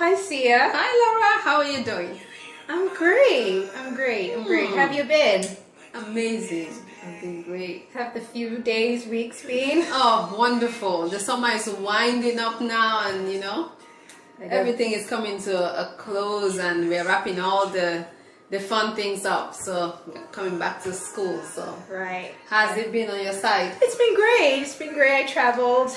Hi, Sia. Hi, Laura. How are you doing? I'm great. I'm great. How have you been? Amazing. I've been great. Have the few days, weeks been? Oh, wonderful. The summer is winding up now, and everything is coming to a close, and we're wrapping all the fun things up. So we're coming back to school. So Right. how's it been on your side? It's been great. It's been great. I traveled.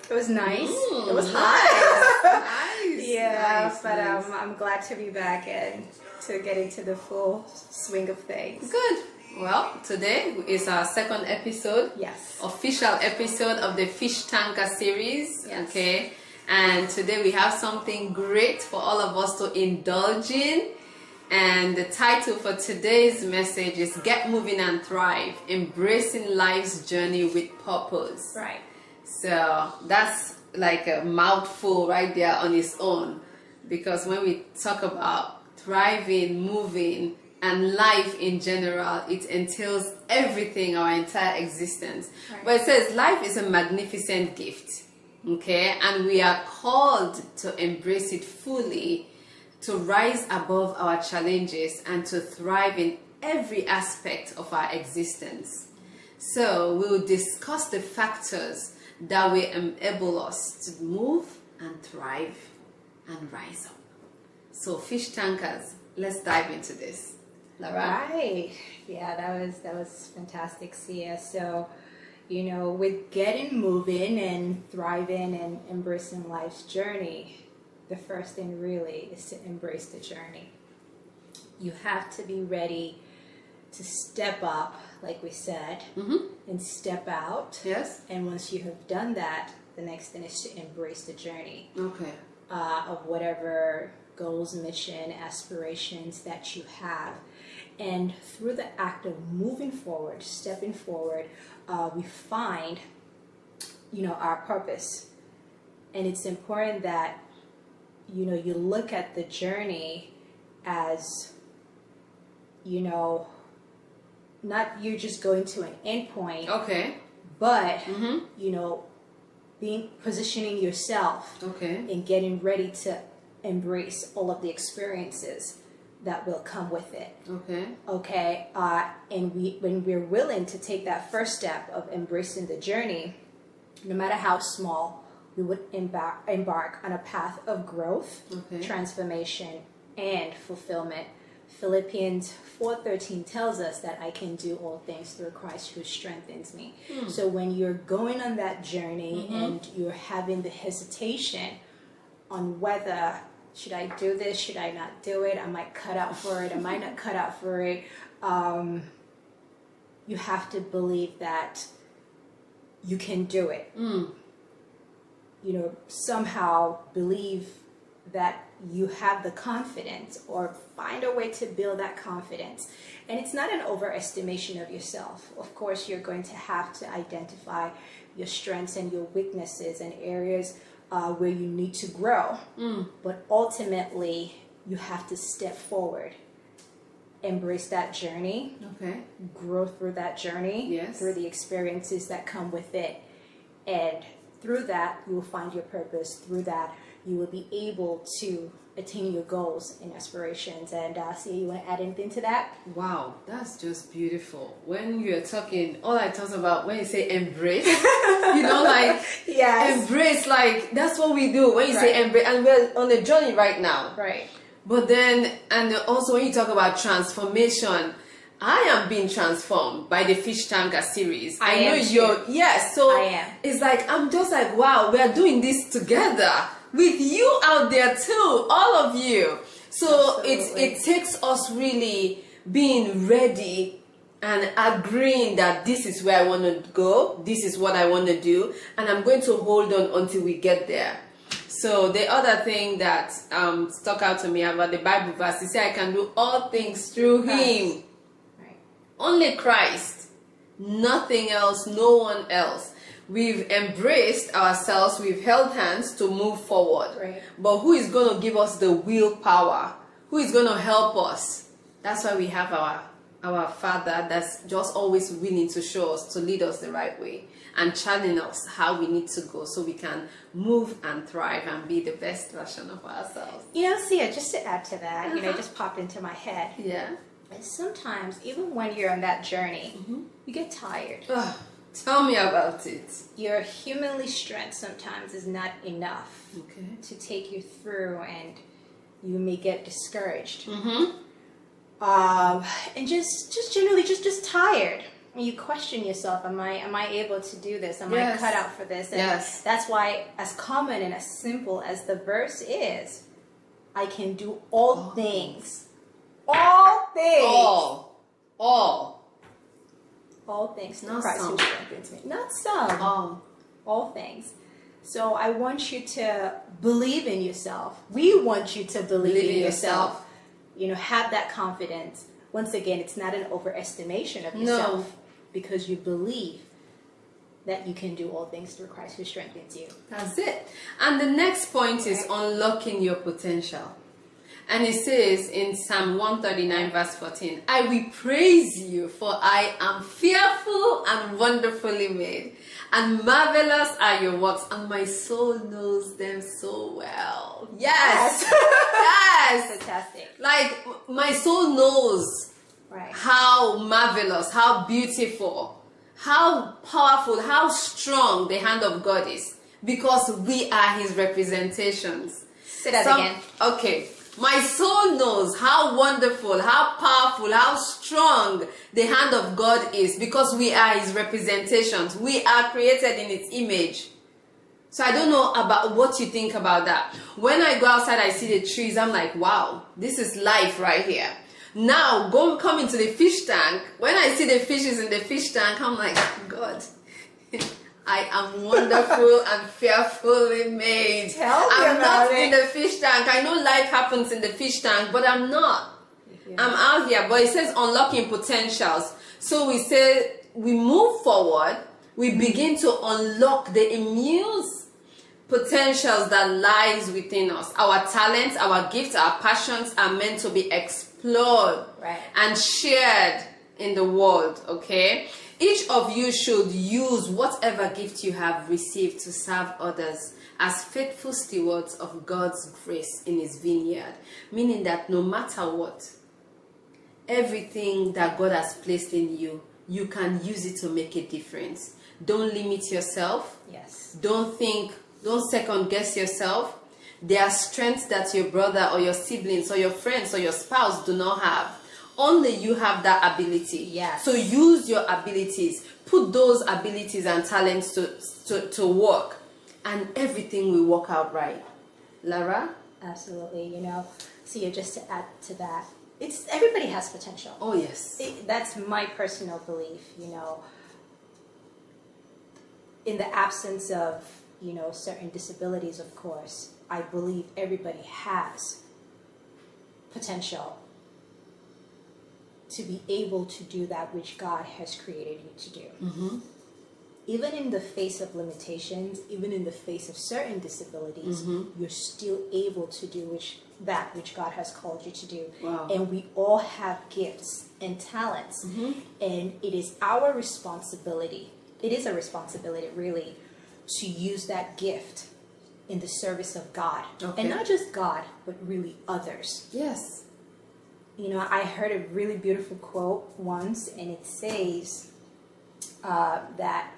It was nice. It was hot. Nice. Yeah, Nice, but nice. I'm glad to be back and to get into the full swing of things. Good. Well, today is our second episode. Yes. Official episode of the Fish Tanker series. Yes. Okay. And today we have something great for all of us to indulge in. And the title for today's message is Get Moving and Thrive, Embracing Life's Journey with Purpose. Right. So that's like a mouthful right there on its own. Because when we talk about thriving, moving, and life in general, it entails everything, our entire existence. Right. But it says life is a magnificent gift. Okay, and we are called to embrace it fully, to rise above our challenges and to thrive in every aspect of our existence. So we will discuss the factors that will enable us to move and thrive and rise up. So fish tankers, let's dive into this. Laura? Right. Yeah, that was fantastic, Sia. So, with getting moving and thriving and embracing life's journey, the first thing really is to embrace the journey. You have to be ready to step up, like we said, and step out. Yes? And once you have done that, the next thing is to embrace the journey Okay. of whatever goals, mission, aspirations that you have. And through the act of moving forward, stepping forward, we find, our purpose. And it's important that, you look at the journey as, not you just going to an end point, Okay. but, positioning yourself Okay. and getting ready to embrace all of the experiences that will come with it. Okay. Okay, and when we're willing to take that first step of embracing the journey, no matter how small, we would embark on a path of growth, Okay. transformation, and fulfillment. Philippians 4:13 tells us that I can do all things through Christ who strengthens me. So when you're going on that journey and you're having the hesitation on whether should I do this, should I not do it, I might cut out for it, I might not cut out for it, you have to believe that you can do it. Somehow believe that you have the confidence, or find a way to build that confidence. And it's not an overestimation of yourself. Of course, you're going to have to identify your strengths and your weaknesses and areas where you need to grow. But ultimately, you have to step forward, embrace that journey, Okay. grow through that journey, Yes. through the experiences that come with it. And through that, you will find your purpose. Through that, you will be able to attain your goals and aspirations. And Sia, you want to add anything to that? Wow, that's just beautiful. When you're talking, all I thought about when you say embrace, Yes. embrace, like that's what we do when you say Right. embrace, and we're on a journey right now. Right. But then, and also when you talk about transformation, I am being transformed by the Fish Tanker series. I am too. yes. So I am. it's like I'm just like, wow, we are doing this together with you out there too, all of you. So Absolutely. it takes us really being ready and agreeing that this is where I want to go, this is what I want to do, and I'm going to hold on until we get there. So the other thing that stuck out to me about the Bible verse, he said, I can do all things through him. Right. Only Christ. Nothing else, no one else. We've embraced ourselves, we've held hands to move forward. Right. But who is going to give us the willpower? Who is going to help us? That's why we have our our Father that's just always willing to show us, to lead us the right way and challenge us how we need to go so we can move and thrive and be the best version of ourselves. You know, Sia, just to add to that, it just popped into my head. Yeah. And sometimes, even when you're on that journey, you get tired. Ugh, tell me about it. Your humanly strength sometimes is not enough Okay. to take you through, and you may get discouraged. Mm-hmm. And just generally just tired. And you question yourself, am I able to do this? Am I cut out for this? And that's why, as common and as simple as the verse is, I can do all things. All things. All things through Not Christ some. who strengthens me. Not some. All things. So I want you to believe in yourself. We want you to believe in yourself. You know, have that confidence. Once again, it's not an overestimation of yourself, because you believe that you can do all things through Christ who strengthens you. That's it. And the next point is unlocking your potential. And it says in Psalm 139 verse 14, I will praise you, for I am fearful and wonderfully made, and marvelous are your works, and my soul knows them so well. Yes. Yes. Fantastic. Like, my soul knows how marvelous, how beautiful, how powerful, how strong the hand of God is, because we are his representations. Say that again. Okay. My soul knows how wonderful, how powerful, how strong the hand of God is, because we are his representations. We are created in his image. So I don't know about what you think about that. When I go outside, I see the trees. I'm like, wow, this is life right here. Now, come into the fish tank. When I see the fishes in the fish tank, I'm like, God, I am wonderful and fearfully made. Tell me I'm about not it. in the fish tank. I know life happens in the fish tank, but I'm not. Yeah. I'm out here. But it says unlocking potentials. So we say we move forward. We begin to unlock the immense potentials that lies within us. Our talents, our gifts, our passions are meant to be explored and shared in the world, okay? Each of you should use whatever gift you have received to serve others as faithful stewards of God's grace in his vineyard. Meaning that no matter what, everything that God has placed in you, you can use it to make a difference. Don't limit yourself. Yes. Don't second guess yourself. There are strengths that your brother or your siblings or your friends or your spouse do not have. Only you have that ability. Yes. So use your abilities. Put those abilities and talents to work, and everything will work out right. Lara? Absolutely. You know, so just to add to that, everybody has potential. Oh, yes. That's my personal belief, you know. In the absence of, you know, certain disabilities, of course, I believe everybody has potential to be able to do that which God has created you to do. Mm-hmm. Even in the face of limitations, even in the face of certain disabilities, you're still able to do that which God has called you to do. Wow. And we all have gifts and talents. And it is our responsibility, it is a responsibility really, to use that gift in the service of God. Okay. And not just God, but really others. Yes. You know, I heard a really beautiful quote once, and it says that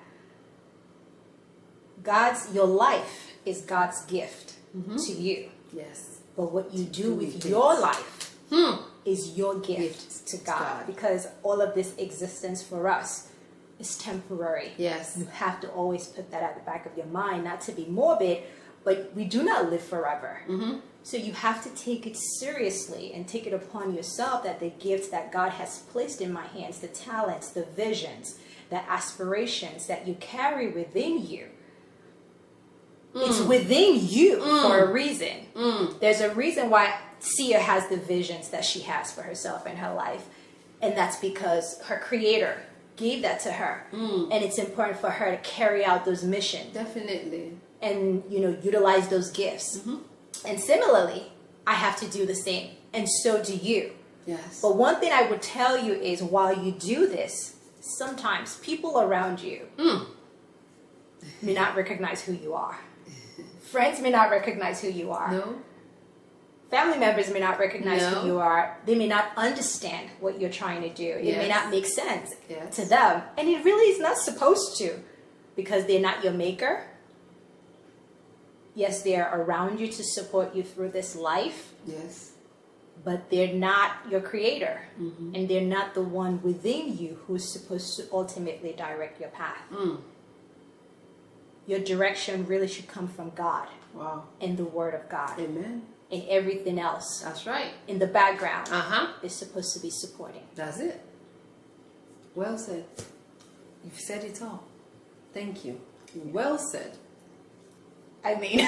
your life is God's gift to you. Yes. But what you do with your life is your gift to God. Because all of this existence for us is temporary. Yes. You have to always put that at the back of your mind, not to be morbid, but we do not live forever. So you have to take it seriously and take it upon yourself that the gifts that God has placed in my hands, the talents, the visions, the aspirations that you carry within you, it's within you for a reason. There's a reason why Sia has the visions that she has for herself in her life. And that's because her creator gave that to her. And it's important for her to carry out those missions. Definitely. And, you know, utilize those gifts. And similarly, I have to do the same. And so do you. Yes. But one thing I would tell you is while you do this, sometimes people around you may not recognize who you are. Friends may not recognize who you are. No. Family members may not recognize No. who you are. They may not understand what you're trying to do. It may Yes. not make sense Yes. to them. And it really is not supposed to, because they're not your maker. Yes, they are around you to support you through this life, Yes. but they're not your creator. And they're not the one within you who's supposed to ultimately direct your path. Your direction really should come from God Wow. and the Word of God. Amen. And everything else That's right. in the background Uh-huh. is supposed to be supporting. That's it. Well said. You've said it all. Thank you. Well said. I mean,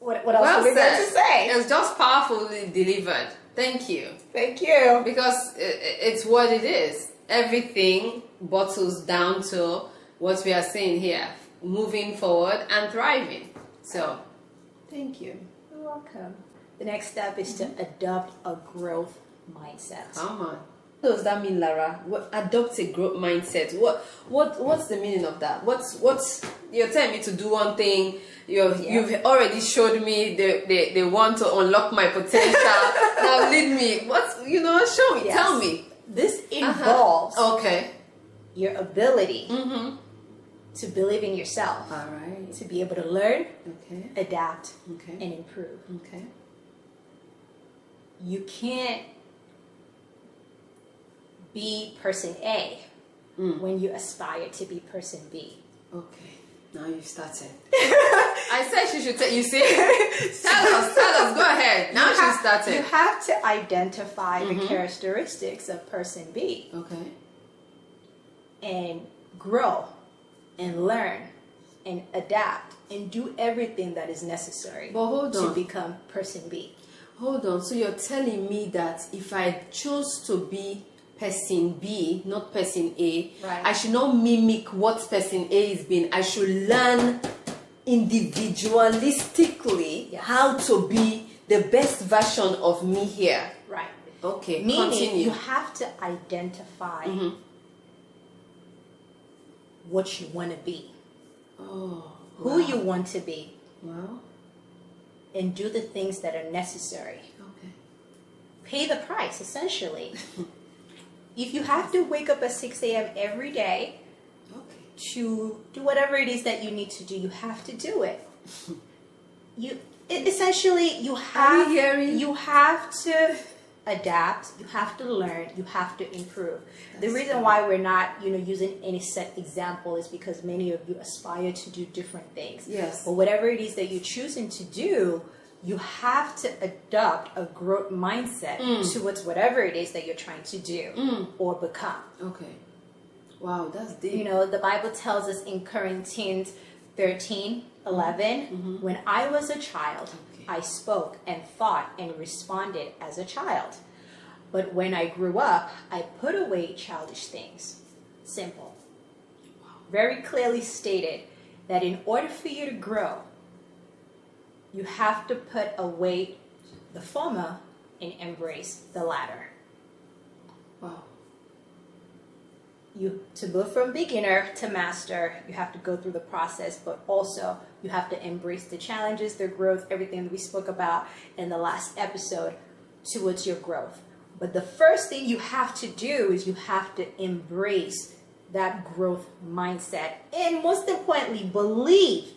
what else Well are we going said. to say? It was just powerfully delivered. Thank you. Thank you. Because it's what it is. Everything bottles down to what we are saying here. Moving forward and thriving. So, thank you. You're welcome. The next step is to adopt a growth mindset. Come on. What does that mean, Lara? Adopt a growth mindset. What's the meaning of that? What's you're telling me to do one thing. You've already showed me they want to unlock my potential. Now lead me. Show me. Yes. Tell me. This involves Okay. your ability Mm-hmm. to believe in yourself, All right. to be able to learn, Okay. adapt, Okay. and improve. Okay. You can't be person A when you aspire to be person B. Okay. Now you started. I said she should tell you. See, tell us. Go ahead. Now she started. You have to identify the characteristics of person B Okay. and grow and learn and adapt and do everything that is necessary But hold to on. become person B. Hold on. So you're telling me that if I chose to be person B, not person A, Right. I should not mimic what person A is being. I should learn individualistically Yes. how to be the best version of me here. Right. Okay. Meaning Continue. you have to identify what you want to be, Oh. who you want to be, Well. and do the things that are necessary. Okay. Pay the price, essentially. If you have to wake up at 6 a.m. every day Okay. to do whatever it is that you need to do, you have to do it. Essentially, you have to adapt, you have to learn, you have to improve. The reason why we're not, using any set example is because many of you aspire to do different things. Yes. But whatever it is that you're choosing to do, you have to adopt a growth mindset towards whatever it is that you're trying to do or become. Okay. Wow, that's deep. The Bible tells us in Corinthians 13:11, when I was a child, I spoke and thought and responded as a child. But when I grew up, I put away childish things. Simple. Very clearly stated that in order for you to grow, you have to put away the former and embrace the latter. Wow. To move from beginner to master, you have to go through the process, but also you have to embrace the challenges, the growth, everything that we spoke about in the last episode towards your growth. But the first thing you have to do is you have to embrace that growth mindset, and most importantly, believe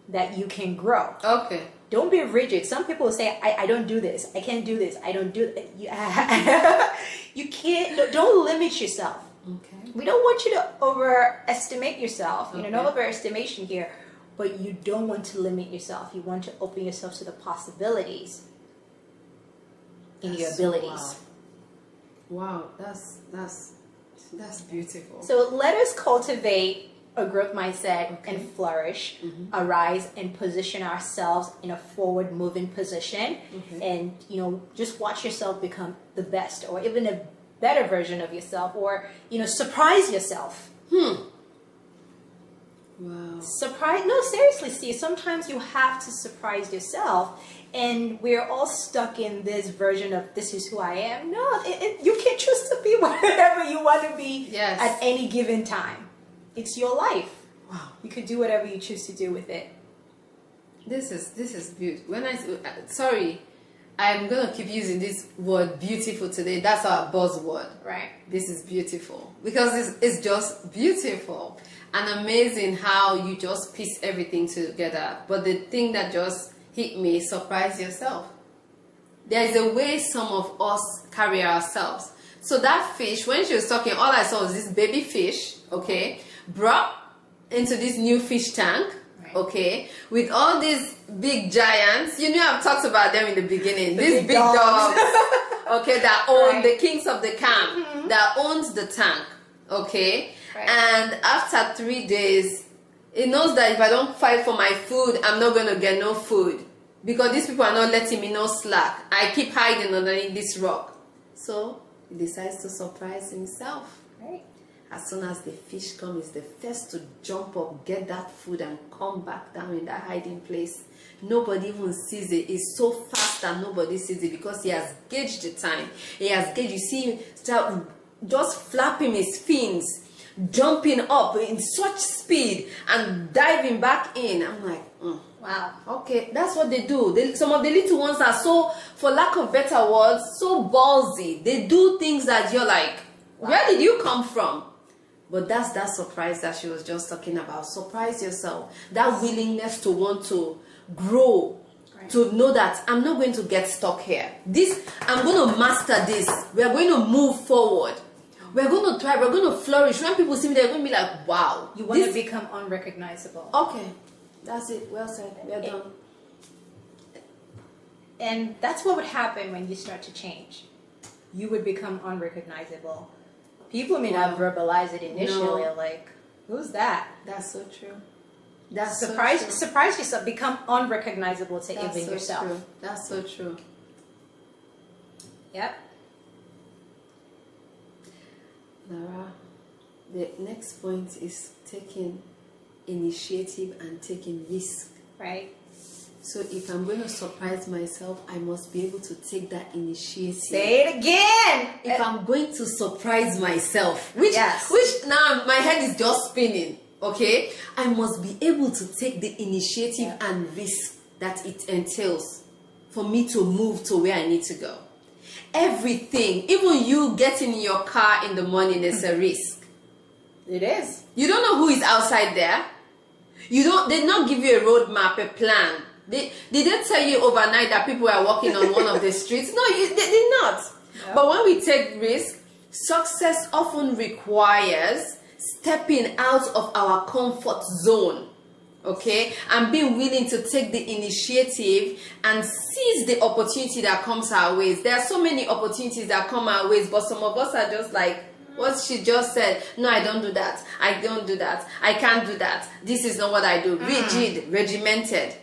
that you can grow. Okay. Don't be rigid. Some people will say, I don't do this. I can't do this. I don't do it. You can't. Don't limit yourself. Okay. We don't want you to overestimate yourself. Okay. No overestimation here. But you don't want to limit yourself. You want to open yourself to the possibilities in your abilities. Wow. That's beautiful. So let us cultivate a growth mindset and flourish, arise and position ourselves in a forward moving position, and just watch yourself become the best or even a better version of yourself, or surprise yourself. Wow. Surprise? No, seriously, Steve. Sometimes you have to surprise yourself, and we're all stuck in this version of this is who I am. No, you can choose to be whatever you want to be Yes. at any given time. It's your life. Wow. You could do whatever you choose to do with it. This is beautiful. Sorry, I'm gonna keep using this word beautiful today. That's our buzzword. Right. This is beautiful because it's just beautiful and amazing how you just piece everything together. But the thing that just hit me, surprise yourself. There is a way some of us carry ourselves. So that fish, when she was talking, all I saw was this baby fish, okay, brought into this new fish tank. Right. Okay, with all these big giants, I've talked about them in the beginning. These big big dogs, okay, that own Right. the kings of the camp, that owns the tank, okay. Right. And after 3 days, it knows that if I don't fight for my food, I'm not gonna get no food because these people are not letting me no slack. I keep hiding underneath this rock, so he decides to surprise himself. Right. As soon as the fish comes, he's the first to jump up, get that food, and come back down in that hiding place. Nobody even sees it. It's so fast that nobody sees it because he has gauged the time. He has gauged. You see him start just flapping his fins, jumping up in such speed and diving back in. I'm like, Wow. okay, that's what they do. Some of the little ones are so, for lack of better words, so ballsy. They do things that you're like, where did you come from? But that's that surprise that she was just talking about. Surprise yourself. That willingness to want to grow. Right. To know that I'm not going to get stuck here. I'm going to master this. We are going to move forward. We're going to thrive. We're going to flourish. When people see me, they're going to be like, wow. You want to become unrecognizable. Okay. That's it. Well said. We're done. And that's what would happen when you start to change. You would become unrecognizable. People may not verbalize it initially, No. like, who's that? That's so true. That's Surprise so true. surprise yourself, become unrecognizable to That's even so yourself. true. That's so true. Yep. Lara, the next point is taking initiative and taking risk. Right. So if I'm going to surprise myself, I must be able to take that initiative. Say it again. If I'm going to surprise myself, which now my head is just spinning, okay? I must be able to take the initiative and risk that it entails for me to move to where I need to go. Everything, even you getting in your car in the morning is a risk. It is. You don't know who is outside there. They did not give you a roadmap, a plan. Did they tell you overnight that people are walking on one of the streets? No, they did not. Yep. But when we take risk, success often requires stepping out of our comfort zone, okay, and being willing to take the initiative and seize the opportunity that comes our ways. There are so many opportunities that come our ways, but some of us are just like what she just said. No, I don't do that. I don't do that. I can't do that. This is not what I do. Rigid, regimented.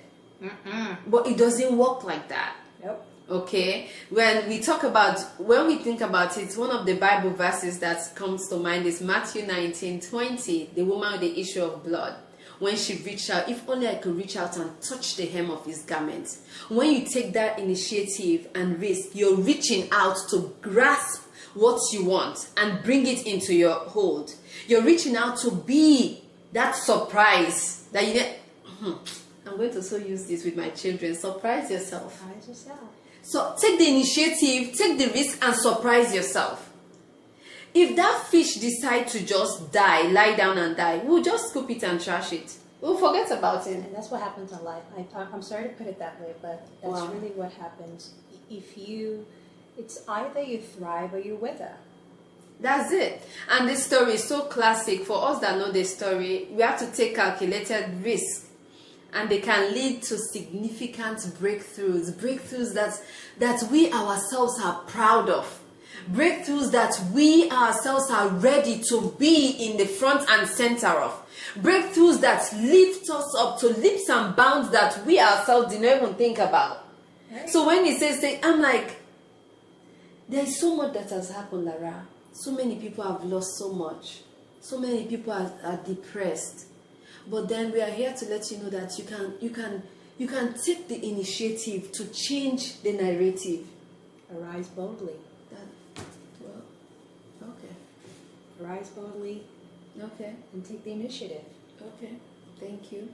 But it doesn't work like that. Nope. Okay, when we think about it, one of the Bible verses that comes to mind is Matthew 19:20, the woman with the issue of blood. When she reached out, if only I could reach out and touch the hem of his garment. When you take that initiative and risk, you're reaching out to grasp what you want and bring it into your hold. You're reaching out to be that surprise that you get. I'm going to so use this with my children. Surprise yourself. Surprise yourself. So take the initiative, take the risk, and surprise yourself. If that fish decides to just lie down and die, we'll just scoop it and trash it. We'll forget about it. And that's what happens in life. I'm sorry to put it that way, but that's really what happens. It's either you thrive or you wither. That's it. And this story is so classic. For us that know the story, we have to take calculated risk. And they can lead to significant breakthroughs that we ourselves are proud of, breakthroughs that we ourselves are ready to be in the front and center of, breakthroughs that lift us up to leaps and bounds that we ourselves didn't even think about. Right. So when he says, I'm like, there's so much that has happened, Lara. So many people have lost so much. So many people are depressed. But then we are here to let you know that you can take the initiative to change the narrative. Arise boldly. Well, okay. Arise boldly Okay. and take the initiative. Okay. Thank you.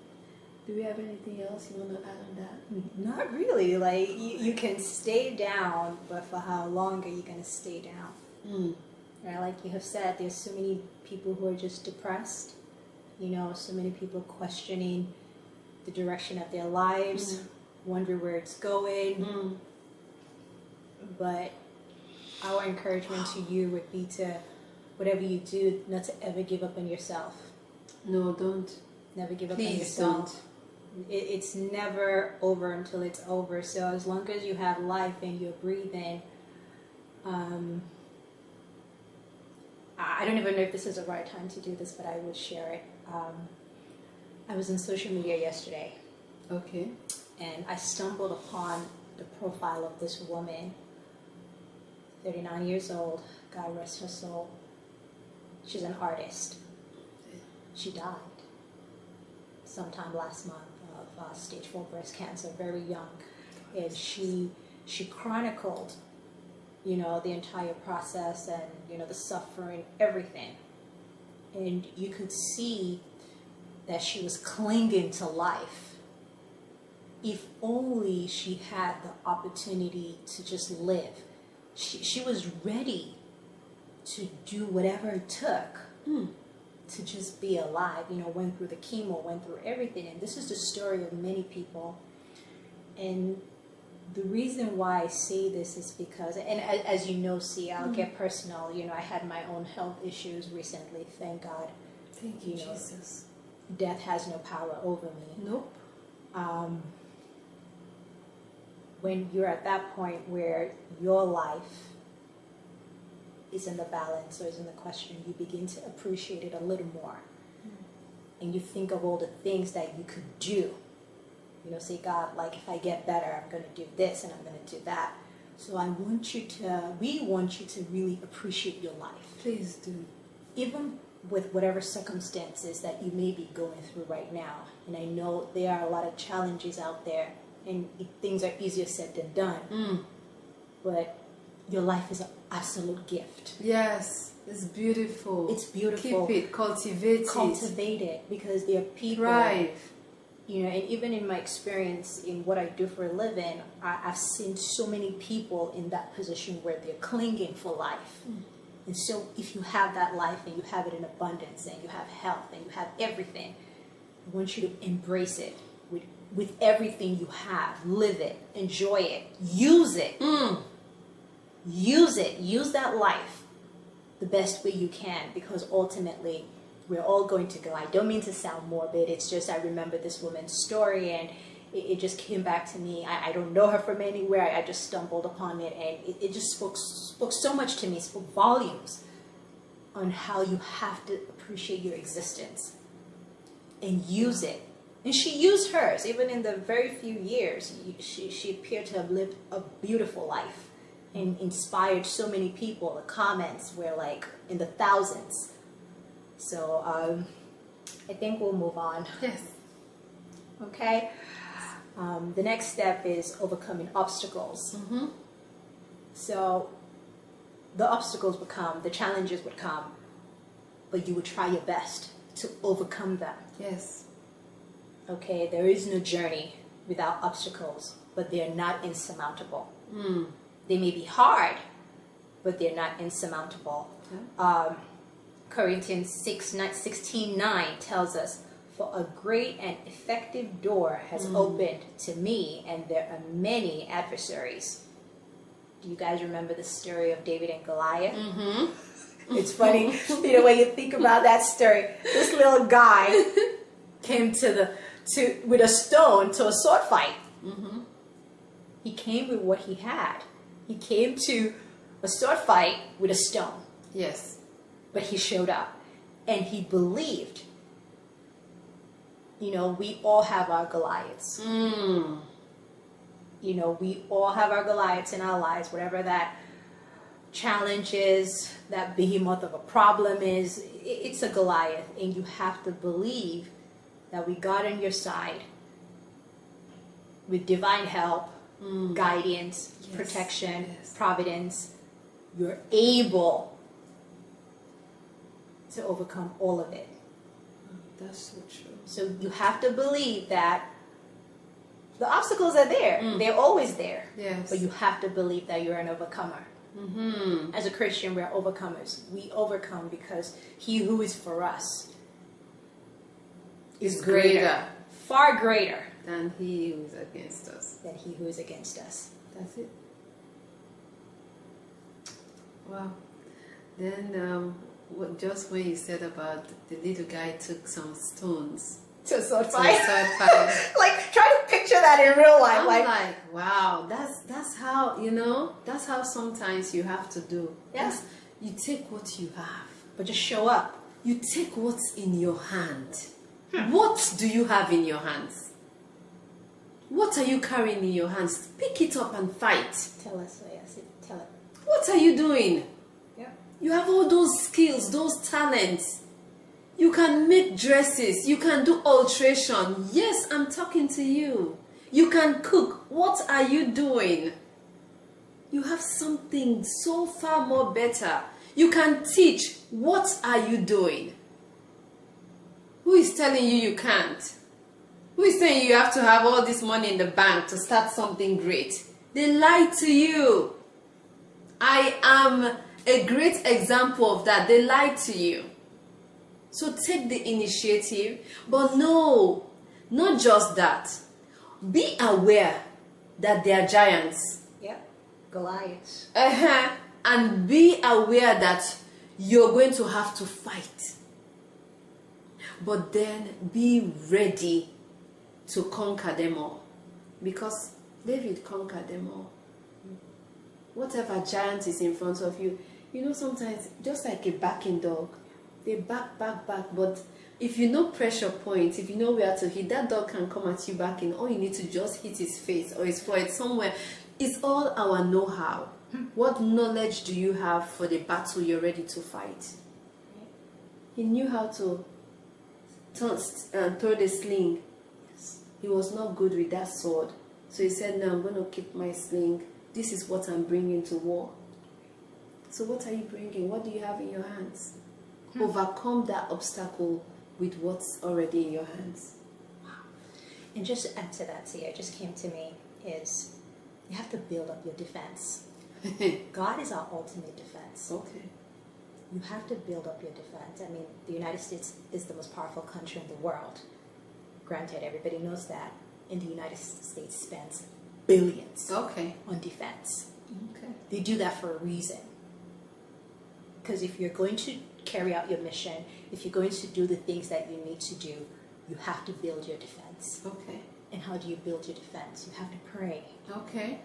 Do we have anything else you want to add on that? Not really. Like, you can stay down, but for how long are you going to stay down? Right? Like you have said, there's so many people who are just depressed. You know, so many people questioning the direction of their lives, wondering where it's going. But our encouragement to you would be to, whatever you do, not to ever give up on yourself. No, don't. Never give up on Please yourself. It's never over until it's over. So as long as you have life and you're breathing, I don't even know if this is the right time to do this, but I would share it. I was on social media yesterday, Okay. and I stumbled upon the profile of this woman, 39 years old, God rest her soul. She's an artist. She died sometime last month of stage 4 breast cancer, very young. And she chronicled, you know, the entire process and, you know, the suffering, everything. And you could see that she was clinging to life. If only she had the opportunity to just live. She was ready to do whatever it took to just be alive. You know, went through the chemo, went through everything. And this is the story of many people. And the reason why I say this is because, and as you know, see, I'll get personal. You know, I had my own health issues recently, thank God. Thank you, You know, Jesus. Death has no power over me. Nope. When you're at that point where your life is in the balance or is in the question, you begin to appreciate it a little more. And you think of all the things that you could do. You know, say, God, like, if I get better, I'm going to do this and I'm going to do that. So we want you to really appreciate your life. Please do. Even with whatever circumstances that you may be going through right now. And I know there are a lot of challenges out there, and things are easier said than done. But your life is an absolute gift. Yes, it's beautiful. It's beautiful. Keep it, cultivate it, because there are people. Thrive. You know, and even in my experience in what I do for a living, I've seen so many people in that position where they're clinging for life. And so if you have that life and you have it in abundance and you have health and you have everything, I want you to embrace it with everything you have. Live it. Enjoy it. Use it. Use it. Use that life the best way you can, because ultimately we're all going to go. I don't mean to sound morbid. It's just I remember this woman's story and it just came back to me. I don't know her from anywhere. I just stumbled upon it, and it just spoke so much to me, spoke volumes on how you have to appreciate your existence and use it. And she used hers. Even in the very few years, she appeared to have lived a beautiful life and inspired so many people. The comments were like in the thousands. So I think we'll move on. Yes. Okay? The next step is overcoming obstacles. So the obstacles would come, the challenges would come, but you would try your best to overcome them. Yes. Okay? There is no journey without obstacles, but they're not insurmountable. They may be hard, but they're not insurmountable. Corinthians 16:9 tells us, "For a great and effective door has opened to me, and there are many adversaries." Do you guys remember the story of David and Goliath? It's funny, you know, when you think about that story. This little guy came with a stone to a sword fight. He came with what he had. He came to a sword fight with a stone. Yes. But he showed up, and he believed. You know, we all have our Goliaths. You know, we all have our Goliaths in our lives, whatever that challenge is, that behemoth of a problem is, it's a Goliath, and you have to believe that with God on your side, with divine help, guidance, Yes. protection, Yes. providence, you're able to overcome all of it. That's so true. So you have to believe that the obstacles are there. They're always there. Yes. But you have to believe that you're an overcomer. Mm-hmm. As a Christian, we're overcomers. We overcome because he who is for us Is greater far greater than he who is against us. than he who is against us. That's it. Wow. Then, just when you said about the little guy took some stones To sword to fight. start fighting. Like, try to picture that in real life. I'm Like, like, wow, that's how, that's how sometimes you have to do. Yeah. You take what you have. but just show up. You take what's in your hand. What do you have in your hands? What are you carrying in your hands? Pick it up and fight. Tell us, yes, tell it. What are you doing? Yeah. You have all those skills, those talents. You can make dresses. You can do alteration. Yes, I'm talking to you. You can cook. What are you doing? You have something so far more better. You can teach. What are you doing? Who is telling you you can't? Who is saying you have to have all this money in the bank to start something great? They lie to you. I am a great example of that. They lie to you. So take the initiative. But no, not just that. Be aware that they are giants. Yeah. Goliath. And be aware that you're going to have to fight. But then be ready to conquer them all. Because David conquered them all. Whatever giant is in front of you, sometimes just like a barking dog, they bark. But if you know pressure points, if you know where to hit, that dog can come at you barking. All you need to just hit his face or his forehead somewhere. It's all our know-how. What knowledge do you have for the battle you're ready to fight? He knew how to throw the sling. Yes. He was not good with that sword. So he said, no, I'm going to keep my sling. This is what I'm bringing to war. So what are you bringing? What do you have in your hands? Overcome that obstacle with what's already in your hands. And just to add to that, see, it just came to me, is you have to build up your defense. God is our ultimate defense. Okay. You have to build up your defense. I mean, the United States is the most powerful country in the world. Granted, everybody knows that. And the United States spends billions Okay. on defense. Okay. They do that for a reason. Because if you're going to carry out your mission, if you're going to do the things that you need to do, you have to build your defense. Okay. And how do you build your defense? You have to pray. Okay.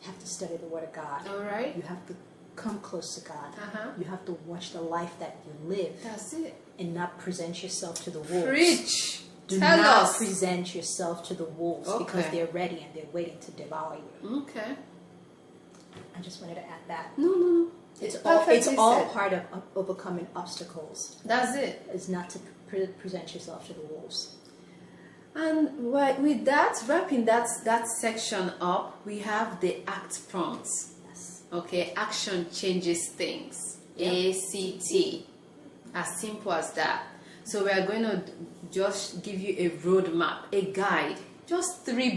You have to study the Word of God. All right. You have to come close to God. Uh-huh. You have to watch the life that you live That's it. and not present yourself to the wolves. Preach. Do Tell not us. present yourself to the wolves because Okay. they're ready and they're waiting to devour you. Okay. I just wanted to add that. No. It's perfectly all said. part of overcoming obstacles. That's it. Is not to present yourself to the wolves. And with that, wrapping that section up, we have the ACT prompts. Yes. Okay, action changes things. Yep. ACT. As simple as that. So we are going to just give you a roadmap, a guide. Just three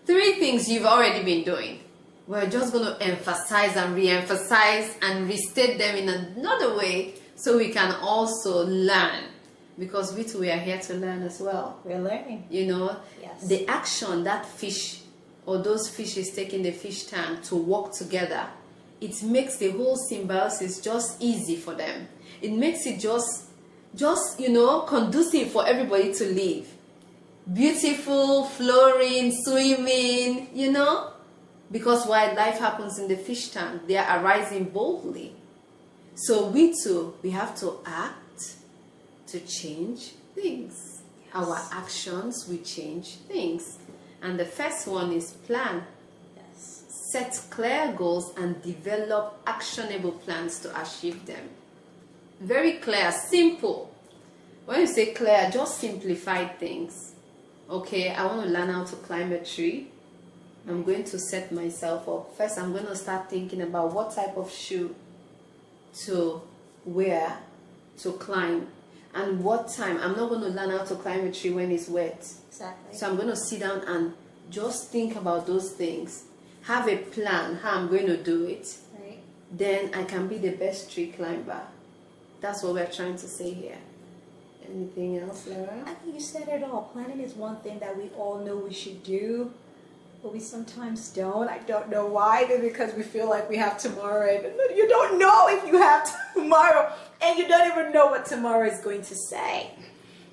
things you've already been doing. We're just going to emphasize and re-emphasize and restate them in another way so we can also learn. Because we too are here to learn as well. We're learning. Yes. The action that fish or those fishes taking the fish tank to work together, it makes the whole symbiosis just easy for them. It makes it just conducive for everybody to live. Beautiful, flooring, swimming, because wildlife happens in the fish tank, they are arising boldly. So we too, we have to act to change things. Yes. Our actions will change things. And the first one is plan. Yes. Set clear goals and develop actionable plans to achieve them. Very clear, simple. When you say clear, just simplify things. Okay, I want to learn how to climb a tree. I'm going to set myself up. First, I'm going to start thinking about what type of shoe to wear to climb, and what time. I'm not going to learn how to climb a tree when it's wet. Exactly. So I'm going to sit down and just think about those things. Have a plan how I'm going to do it. Right. Then I can be the best tree climber. That's what we're trying to say here. Anything else, Laura? I think you said it all. Planning is one thing that we all know we should do, but we sometimes don't. I don't know why. Maybe because we feel like we have tomorrow, and you don't know if you have tomorrow, and you don't even know what tomorrow is going to say.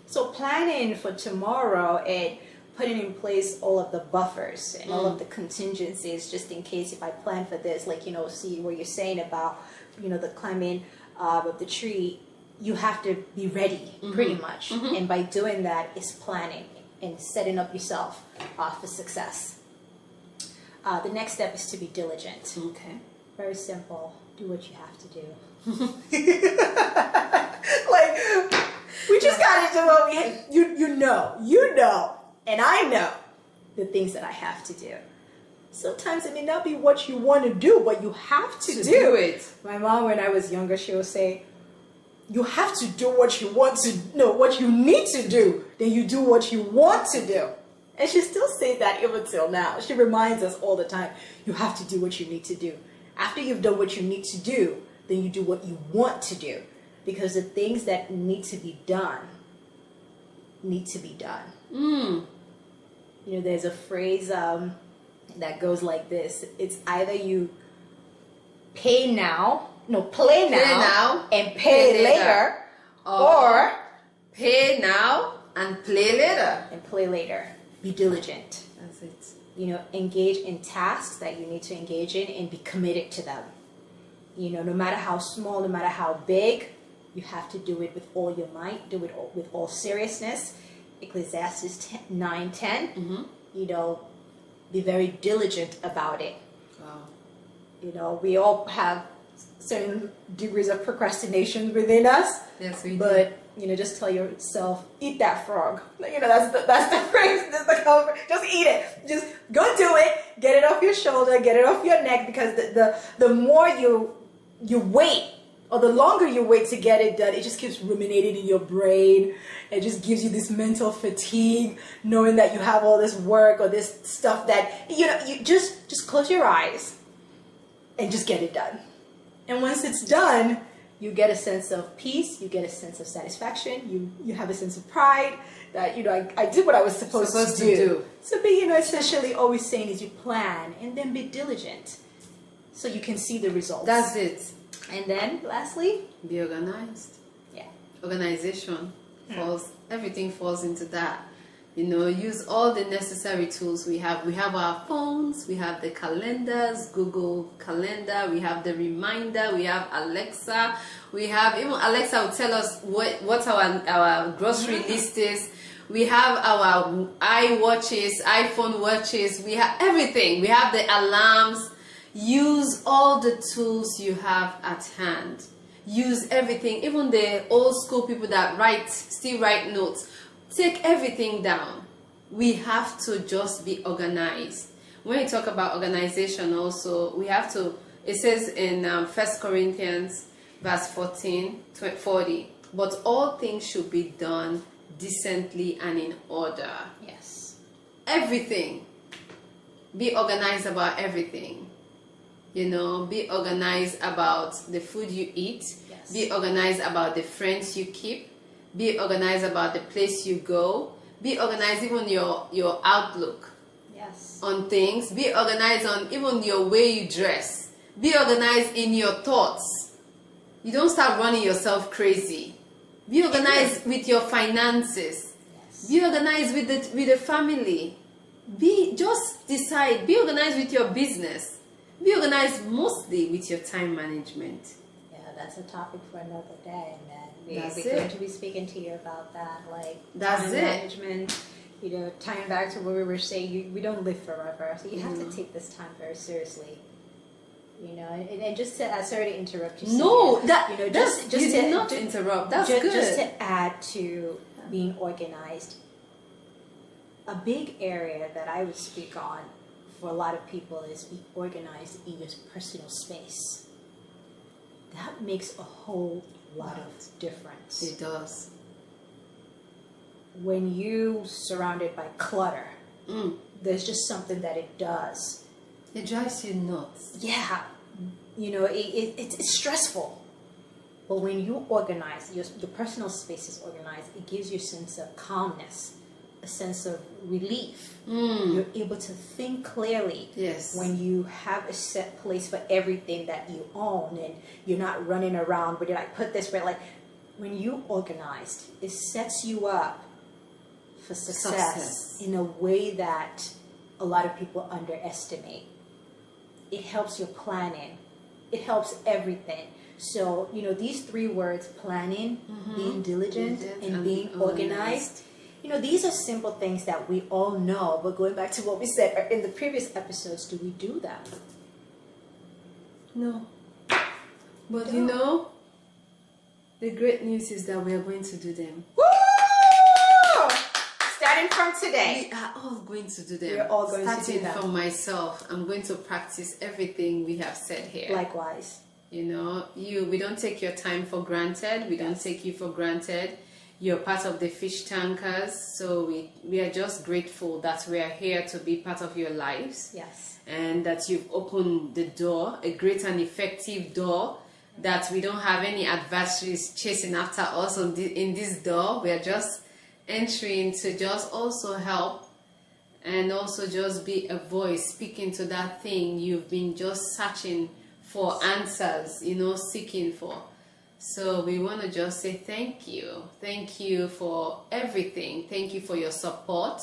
So planning for tomorrow and putting in place all of the buffers and all of the contingencies, just in case if I plan for this, like, see what you're saying about, the climbing of the tree, you have to be ready pretty much. And by doing that is planning and setting up yourself for success. The next step is to be diligent. Okay. Very simple. Do what you have to do. Like, we just gotta do what you know, and I know the things that I have to do. Sometimes it may not be what you want to do, but you have to do it. My mom, when I was younger, she would say, you have to do what you want to, no, what you need to do, then you do what you want to do. And she still says that even till now. She reminds us all the time, you have to do what you need to do. After you've done what you need to do, then you do what you want to do. Because the things that need to be done need to be done. There's a phrase that goes like this. It's either you play now and pay later, or pay now and play later. Be diligent. That's it. Engage in tasks that you need to engage in and be committed to them. No matter how small, no matter how big, you have to do it with all your might, do it with all seriousness. Ecclesiastes 9:10. Be very diligent about it. Wow. We all have certain degrees of procrastination within us. Yes, we do. But just tell yourself, eat that frog. That's the phrase. Just eat it. Just go do it. Get it off your shoulder. Get it off your neck. Because the more you wait, or the longer you wait to get it done, it just keeps ruminating in your brain. It just gives you this mental fatigue, knowing that you have all this work or this stuff that you just close your eyes and just get it done. And once it's done, you get a sense of peace, you get a sense of satisfaction, you have a sense of pride that, I did what I was supposed to do. So essentially all we're saying is you plan and then be diligent so you can see the results. That's it. And then lastly, Be organized. yeah. Organization everything falls into that. Use all the necessary tools we have. We have our phones, we have the calendars, Google Calendar, we have the reminder, we have Alexa, we have, even Alexa will tell us what our grocery list is. We have our iPhone watches, we have everything. We have the alarms. Use all the tools you have at hand. Use everything, even the old school people that still write notes. Take everything down. We have to just be organized. When you talk about organization also, we have to, it says in 1 Corinthians verse 40, but all things should be done decently and in order. Yes. Everything. Be organized about everything. Be organized about the food you eat. Yes. Be organized about the friends you keep. Be organized about the place you go. Be organized even your outlook Yes. on things. Be organized on even your way you dress. Be organized in your thoughts. You don't start running yourself crazy. Be organized with your finances. Yes. Be organized with the family. Just decide. Be organized with your business. Be organized mostly with your time management. Yeah, that's a topic for another day, man. We're That's going it. to be speaking to you about that, like That's time it. management. Tying back to what we were saying, we don't live forever, so you have to take this time very seriously. You know, and just to sorry to interrupt you. No, Cynthia, that you know, that's just you to did not interrupt. That's good. Just to add to being organized, a big area that I would speak on for a lot of people is be organized in your personal space. That makes a whole lot of difference. It does. When you surrounded by clutter, Mm. there's just something that it does. It drives you nuts. Yeah, you know, it's stressful. But when you organize, your personal space is organized, it gives you a sense of calmness, a sense of relief. You're able to think clearly Yes. when you have a set place for everything that you own, and you're not running around where you're like, put this where, like, when you organized, it sets you up for success in a way that a lot of people underestimate. It helps your planning. It helps everything. So, you know, these three words, planning, being diligent, and being organized, you know, these are simple things that we all know. But going back to what we said in the previous episodes, do we do them? No. But you know, the great news is that we are going to do them. Woo! Starting from today. We are all going to do them. We're all going to do Starting them. from myself, I'm going to practice everything we have said here. Likewise. You know, we don't take your time for granted. We don't take you for granted. You're part of the fish tankers. So we are just grateful that we are here to be part of your lives. Yes. And that you've opened the door, a great and effective door, that we don't have any adversaries chasing after us in this door. We are just entering to just also help and also just be a voice speaking to that thing you've been just searching for answers, you know, seeking for. So we want to just say thank you. Thank you for everything. Thank you for your support.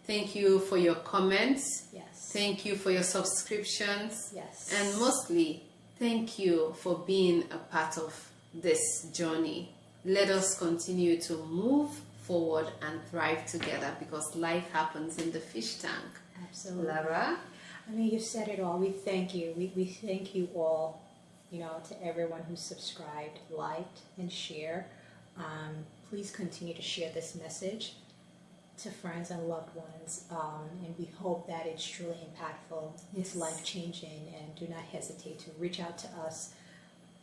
Thank you for your comments. Yes. Thank you for your subscriptions. Yes. And mostly, thank you for being a part of this journey. Let us continue to move forward and thrive together, because life happens in the fish tank. Absolutely. Lara? I mean, you said it all. We thank you. We thank you all, you know, to everyone who subscribed, liked, and share. Please continue to share this message to friends and loved ones. And we hope that it's truly impactful. It's life-changing. And do not hesitate to reach out to us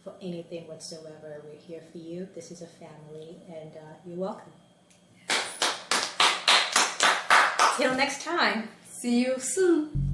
for anything whatsoever. We're here for you. This is a family, and you're welcome. Till next time. See you soon.